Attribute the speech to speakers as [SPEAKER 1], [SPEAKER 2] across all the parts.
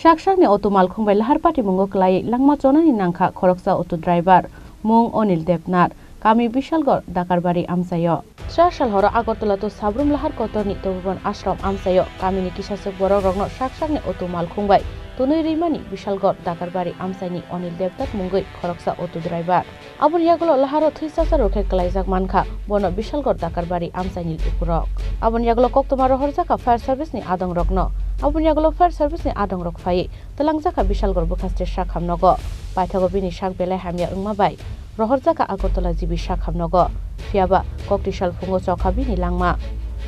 [SPEAKER 1] Sakshakni auto malkhungbai lahar pati mungo klai langma chonani nangkha khoroksa auto driver mung Onil Debnath kami Bishalgor Dakarbari amsayo. 4 sal horo Agartala to sabrum lahar kotorni toban ashram amsayo kami ni kisasuk borok rokno Sakshakni auto malkhungbai tunui rimani Bishalgor Dakarbari amsaini Onil Debnath mungoi khoroksa auto driver. Abun yagulo laharo thisasa rokhe klaijak mankha bono Bishalgor Dakarbari amsaini upurok. Abun yagulo koktomaro horjaka fire service ni adong rokno. Abun yagulo fire service ni adong rok phai telangjaka Bishalgor bukhaste shakhamnogo paithago bini shak belai hamya ungmabai rohorjaka Agartala jibi shakhamnogo fiaba koktishal fungo chokhabi ni langma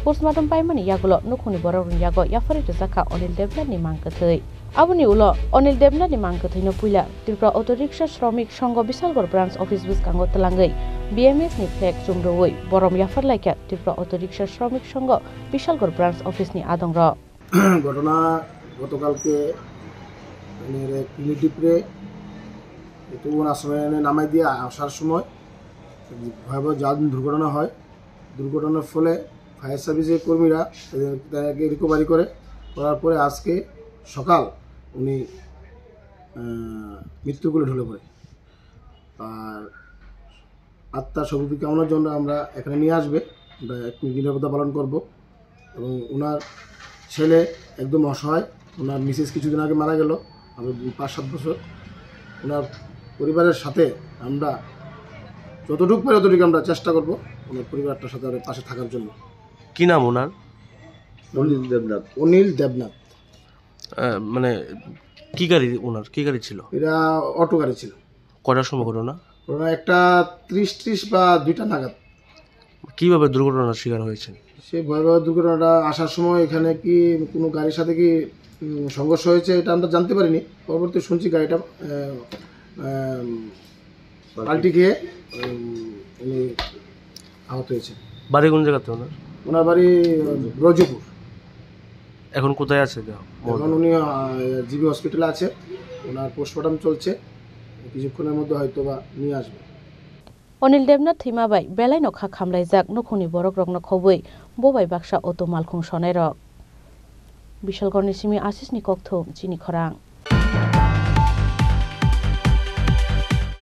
[SPEAKER 1] postmortem paimani yagulo nukhuni bororun yago yafari jaka Onil Debnath ni mangkathai abuni ulo Onil Debnath ni mangkathai no puila Tripura auto rickshaw shramik sangho Bishalgor branch office biskango telangai BMS ni flag chumroi borom yafar laika Tripura auto rickshaw shramik sangho Bishalgor branch office ni adong ro
[SPEAKER 2] ঘটনা গতকালকে ক্লিনিটিপ্রে তুমন আশ্রমে নামাই দিয়ে আসার সময় ভয়াবহ যান দুর্ঘটনা হয়। দুর্ঘটনার ফলে ফায়ার সার্ভিসের কর্মীরা তাকে রিকভারি করার পরে আজকে সকাল উনি মৃত্যুকুলে ঢলে পড়ে। আর আত্মার সদ্গতি কামনার জন্য আমরা এখানে নিয়ে আসবে, আমরা এক নিরাপত্তা পালন করব এবং ওনার ছেলে একদম অসহায়, ওনার মিসেস কিছুদিন আগে মারা গেল, আমি 5-7 বছর। ওনার পরিবারের সাথে আমরা যতটুকু পারি ততটুকু আমরা চেষ্টা করব ওনার পরিবারটার সাথে পাশে থাকার জন্য।
[SPEAKER 3] কি নাম ওনার?
[SPEAKER 2] অনিল দেবনাথ। অনিল দেবনাথ।
[SPEAKER 3] মানে কি গাড়ি ওনার? কি গাড়ি ছিল?
[SPEAKER 2] এটা অটো গাড়ি ছিল।
[SPEAKER 3] কটার সময় ঘটনা?
[SPEAKER 2] ওনার একটা 30 বা 2টা নাগাদ।
[SPEAKER 3] কিভাবে দুর্ঘটনার শিকার হয়েছেন?
[SPEAKER 2] সে ভয়াবহ দুর্ঘটনাটা আসার সময় এখানে কি কোনো গাড়ির সাথে কি সংঘর্ষ হয়েছে এটা আমরা জানতে পারিনি। পরবর্তী শুনছি গাড়িটা পাল্টি খেয়ে উনি আহত হয়েছে।
[SPEAKER 3] বাড়ি কোন জায়গাতে ওনার?
[SPEAKER 2] ওনার বাড়ি ব্রজপুর।
[SPEAKER 3] এখন কোথায় আছে?
[SPEAKER 2] এখন উনি জিবি হসপিটালে আছে, ওনার পোস্টমর্টম চলছে, কিছুক্ষণের মধ্যে হয়তো বা নিয়ে আসবে।
[SPEAKER 1] Onil Debnath thimabai belai no kha khamlaijak nukhuni borok rokno khoboi bobai baksa auto malkhung sonai rok Bishalgor ni simi Ashish ni kokthum chini khorang।